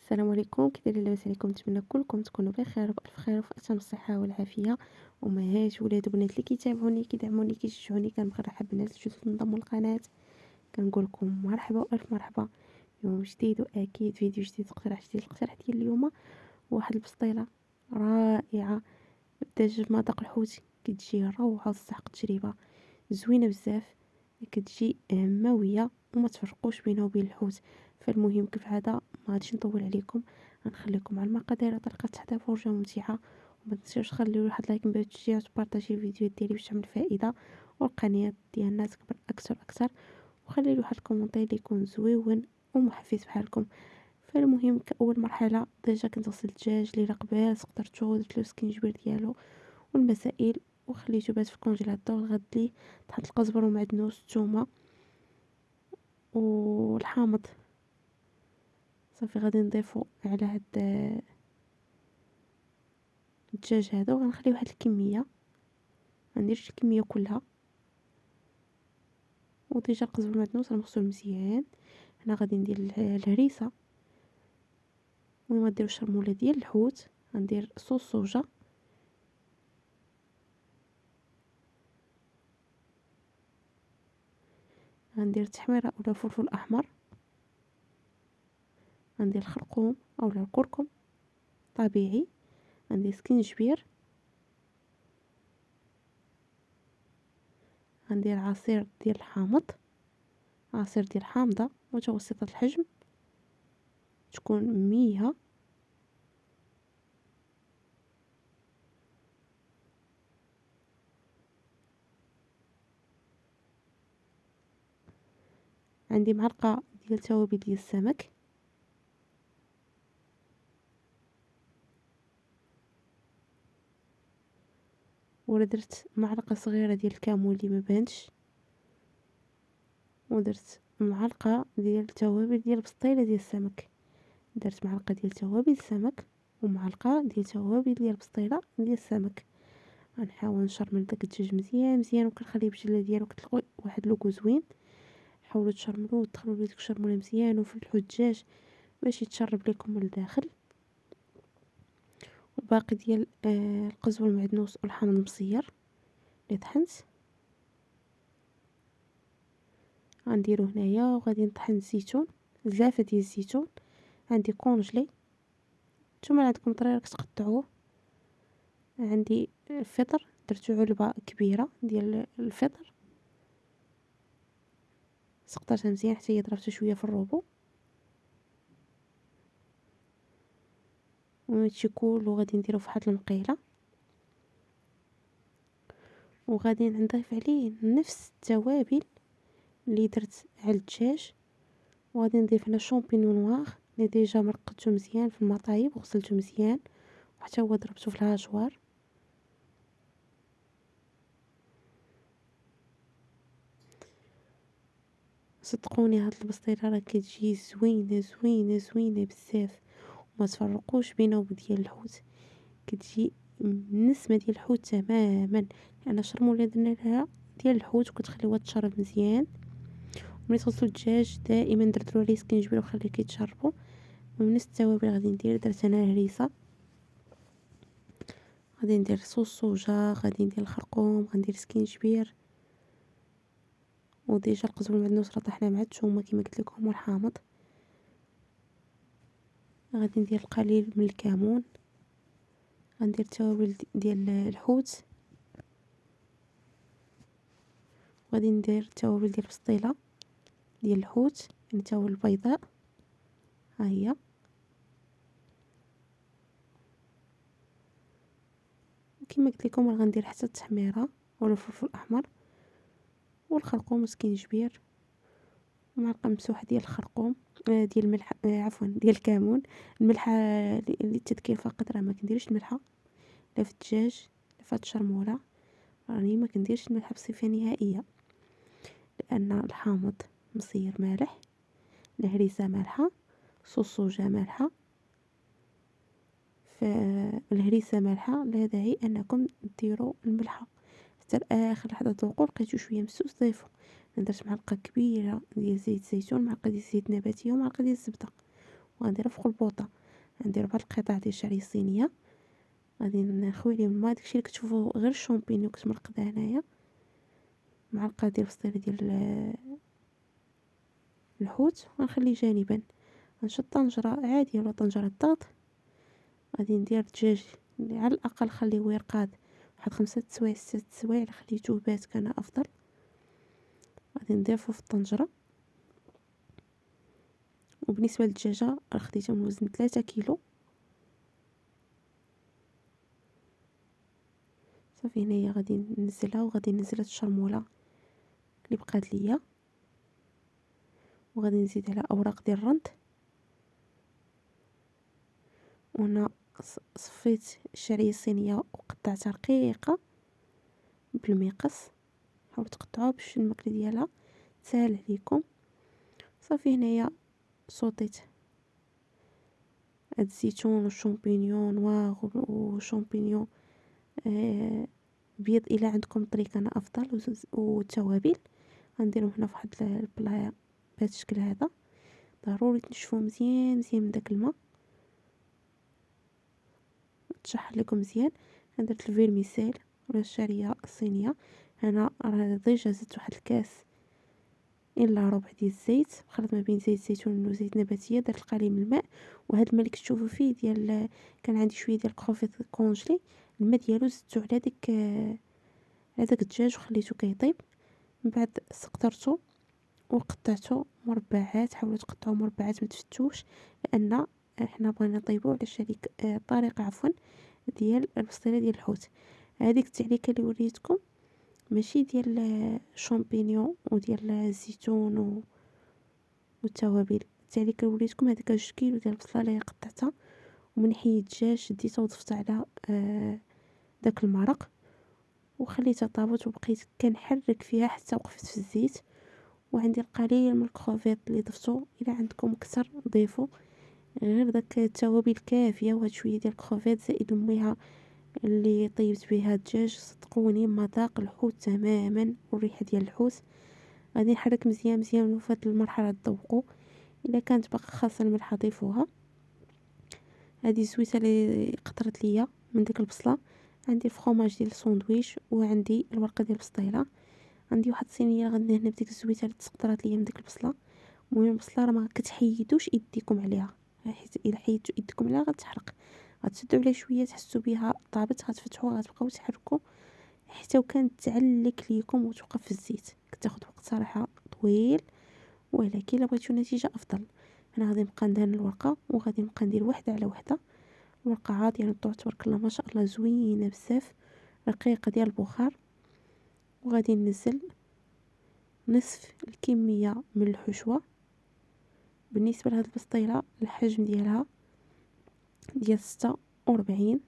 السلام عليكم، كي دايرين؟ لاباس عليكم؟ نتمنى كلكم تكونوا بخير وبألف خير وفي أتم الصحة والعافية. أمهات ولاد وبنات اللي كيتابعوني كيدعموني كيشجعوني، كنبغي نرحب بالناس الجدد اللي انضموا للقناة. كنقول لكم مرحبا والف مرحبا. يوم جديد واكيد فيديو جديد، اقتراح جديد. الاقتراح ديال اليوم واحد البسطيله رائعه بدجاج بمذاق الحوت، كتجي روعه وتستحق التجربه. زوينه بزاف، كتجي هماويه وما تفرقوش بينها وبين الحوت. فالمهم كيف عاده ما غاديش نطول عليكم، غنخليكم على المقادير. طريقه تحضير فرجه ممتعه، وما تنساوش تخليو واحد لايك من بعد التشجيع وتبارطاجي الفيديو ديالي باش تعمل فائده والقناه ديالنا تكبر اكثر اكثر. وخلي لي واحد الكومونتير اللي يكون زويون ومحفز بحالكم. فالمهم كأول مرحله ديجا كنت غسلت الدجاج ليله قبل، سقطرته درت له السكينجبير ديالو والمسائل وخليته بات في الكونجيلاتور لغد لي تحت القزبر ومعدنوس الثومه والحامض. صافي غادي نضيفو على هاد الدجاج هذا وغنخلي واحد الكميه، ما نديرش الكميه كلها. وديجا القزبر والمعدنوس راه مغسول مزيان. هنا غادي ندير الهريسه، المهم غندير الشرموله ديال الحوت، غندير صوص صوجا، غندير التحميره اولا فلفل احمر، غندير الخرقوم اولا الكركم طبيعي، غندير سكينجبير، غندير عصير ديال الحامض، عصير ديال حامضه متوسطه الحجم تكون 100. عندي معلقه ديال توابل ديال السمك، ودرت معلقه صغيره ديال الكمون اللي ما بانش، ودرت معلقه ديال التوابل ديال البسطيله ديال السمك. درت معلقه ديال توابل السمك ومعلقه ديال توابل ديال البسطيله ديال السمك. غنحاول نشرمل داك الدجاج مزيان مزيان، وكنخليه بجله ديالو كتلقوا واحد لوكو زوين. حاولوا تشرملوه وتدخلوا ليه ديك الشرموله مزيان وفلحوا الدجاج باش يتشرب لكم من الداخل. وباقي ديال القزبر والمعدنوس والحامض المصير اللي طحنت غنديرو هنايا. وغادي نطحن الزيتون، زلافه ديال الزيتون عندي كونجلي. نتوما عندكم طريقه تقطعوه. عندي الفطر درتو علبه كبيره ديال الفطر، سقطرتها مزيان حتى هي ضربتها شويه في الروبو. وهادشي كله غادي نديرو فواحد المقيله، وغادي نضيف عليه نفس التوابل اللي درت على الدجاج. وغادي نضيف هنا شامبينيون نوار اللي ديجا مرقدته مزيان في المطايب وغسلته مزيان وحتى هو ضربته في الهاجوار. صدقوني هاد البسطيله راه كتجي زوينه زوينه زوينه بزاف، وما تفرقوش بينه وبين ديال الحوت. كتجي النسمه ديال الحوت تماما، لان الشرموله درنا لها ديال الحوت وكتخليوها تشرب مزيان. ملي تغسلوا الدجاج دائما دردروا عليه سكينجبير وخليه كيتشربوا. ومن نفس التوابل غادي ندير، درت انا الهريسه، غادي ندير صوص صوجا، غادي ندير الخرقوم، غندير سكينجبير. وديجا القزبر والمعدنوس راه طحنا مع الثومه كما قلت لكم والحامض. غادي ندير القليل من الكمون، غندير التوابل ديال الحوت، وغادي ندير التوابل ديال البسطيله ديال الحوت، يعني التوابل البيضاء ها هي. وكما قلت لكم راه غندير حتى التحميره ولا الفلفل الاحمر والخرقوم والسكينجبير ومعلقه ممسوحه ديال الخرقوم، ديال الملح، عفوا ديال الكمون. الملحه للتذكير فقط، راه ما كنديرش الملحه لا في الدجاج لا في هاد الشرموله. راني ما كنديرش الملحه بصفه نهائيه، لان الحامض مصير مالح، الهريسه مالحه، صوص صوجا مالحه. فالهريسه مالحه، لا داعي انكم ديروا الملحه حتى لاخر لحظه. ذوقوا لقيتو شويه مسوس ضيفوا. درت معلقه كبيره ديال زيت زيتون، معلقه ديال زيت نباتيه ومعلقه ديال الزبده، وغنديرها فوق البوطه. غندير 4 القطع ديال الشعريه الصينيه، غادي نخوي عليهم الماء. داكشي اللي كتشوفوا غير الشامبينيو كتمرقده هنايا، معلقه ديال الفصيله ديال الحوت، ونخليه جانبا. غنشد طنجره عاديه ولا طنجره الضغط، غادي ندير الدجاج اللي على الاقل خليه يرقاد واحد 5 سوايع 6 سوايع. خليته بات كان افضل. غادي نضيفو في الطنجره. وبالنسبه للدجاجه خديتها من وزن 3 كيلو. صافي هنايا غادي ننزلها، وغادي ننزل هاد الشرموله اللي بقات ليا، وغادي نزيد على اوراق ديال الرند. وانا صفيت الشعريه الصينيه وقطعتها رقيقه بالمقص. حاولوا تقطعوها باش الماكله ديالها تسهل عليكم. صافي هنايا صوتيت هاد الزيتون والشامبينيون نوار وشامبينيون بيض الا عندكم طريقه انا افضل، والتوابل غنديرهم هنا في واحد البلايه بهذا الشكل هذا. ضروري تنشفوه مزيان مزيان من داك الماء، تشحر لكم مزيان. درت الفيرميسيل ولا الشعريه الصينيه. انا راه ديجا زدت واحد الكاس الا ربع ديال الزيت، خلط ما بين زيت زيتون وزيت نباتيه. درت القليل من الماء، وهذا الماء اللي كتشوفوا فيه ديال كان عندي شويه ديال الكروفيت كونجلي، الماء ديالو زدتو على داك الدجاج وخليته كيطيب. من بعد سقطرته وقطعته مربعات. حاولوا تقطعوا مربعات ما تفتوش، لان احنا بغينا نطيبو على شريك طريقه ديال البسطيله ديال الحوت. هذيك التعليكه اللي وريتكم ماشي ديال الشامبينيون وديال الزيتون والتوابل. التعليكه اللي وريتكم هذيك 2 كيلو ديال البصله اللي قطعتها، ومن حيت الدجاج شديتها وضفتها على داك المرق وخليتها طابت، وبقيت كنحرك فيها حتى وقفت في الزيت. وعندي القليل من الكروفيت اللي ضفتو، الا عندكم كثر ضيفوا. غير داك التوابل كافيه، وهاد شويه ديال الكروفيت زائد الميها اللي طيبت بها الدجاج صدقوني مذاق الحوت تماما والريحه ديال الحوت. غادي نحرك مزيان مزيان. وفي هاد المرحله تذوقوا، الا كانت باقا خاصه الملح ضيفوها. هذه الزويته اللي قطرت ليا من ديك البصله. عندي الفرomاج ديال الساندويتش، وعندي الورقه ديال البسطيله. عندي واحد الصينيه غندهن بديك الزويته اللي تسقطرات ليا من ديك البصله. المهم البصله راه ما كتحيدوش يديكم عليها، حيت الا حيدتو يدكم عليها غتحرق. غتسدوا عليها شويه تحسوا بها طابت، غتفتحوها غتبقاو تحركوا حتى وكانت تعلك ليكم وتوقف في الزيت. كتاخذ وقت صراحه طويل، ولكن الا بغيتو نتيجه افضل انا غادي نبقى ندهن الورقه، وغادي نبقى ندير وحده على وحده. الورقه عاطيه نطوع تبارك الله ما شاء الله زوينه بزاف، رقيقه ديال البخار. وغادي ننزل نصف الكميه من الحشوه. بالنسبه لهاد البسطيله الحجم ديالها ديال 46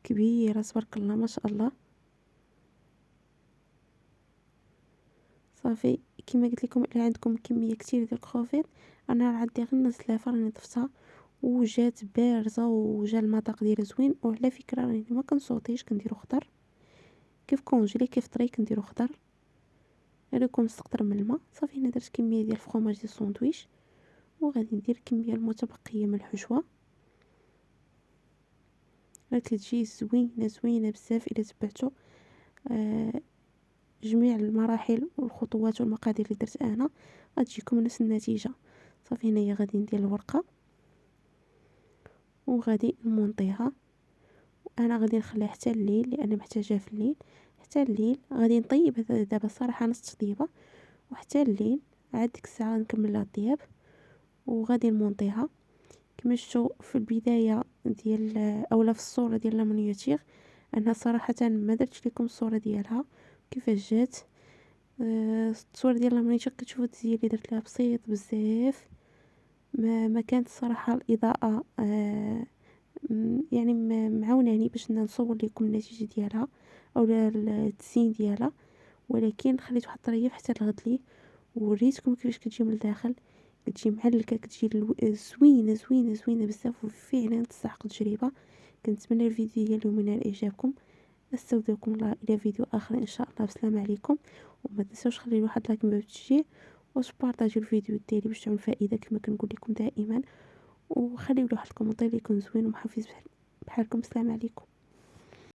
كبيره تبارك الله ما شاء الله. صافي كما قلت لكم الا عندكم كميه كثيره ديال الكروفيت، انا راه عندي غير نص لافه راني ضفتها وجات بارزه وجا المذاق ديالها زوين. وعلى فكره راني ما كنصوتيش، كنديرو خضر كيف كونجلي كيف طري كنديرو خضر. غير نستقطر من الماء. صافي هنا درت كميه ديال الفرomاج ديال الساندويتش، وغادي ندير الكميه المتبقيه من الحشوه. راه كتجي زوينه زوينه بزاف الا تبعتو جميع المراحل والخطوات والمقادير اللي درت انا، غتجيكم نفس النتيجه. صافي هنايا غادي ندير الورقه وغادي نمونطيها. انا غادي نخليها حتى الليل لان محتاجاها في الليل. حتى الليل غادي نطيب دابا الصراحه نص تطيبه، وحتى الليل عاد ديك الساعه نكمل لها الطياب. وغادي نمونطيها كما شفتوا في البدايه ديال اولا في الصوره ديال لامونياتير. انا صراحه ما درتش لكم الصوره ديالها كيفاش جات. الصوره ديال لامونياتير كتشوفوا التزيين اللي درت لها بسيط بزاف. ما كانت الصراحه الاضاءه يعني معاوناني باش نصور لكم النتيجه ديالها او التزيين ديالها. ولكن خليت واحد الطريف حتى الغد ووريتكم كيفاش كتجي من الداخل. كتجي معلكه، كتجي زوينه زوينه زوينه بزاف، وفعلا تستحق التجربه. كنتمنى الفيديو ديالي اليوم ينال اعجابكم. استودعكم الله الى فيديو اخر ان شاء الله. بسلام عليكم، وما تنسوش خلي واحد لايك من باب التشجيع، وتبارطاجيو الفيديو ديالي باش تعمل فائده كما كنقول لكم دائما، وخليو لي واحد الكومونتير يكون زوين ومحفز بحالكم. السلام عليكم.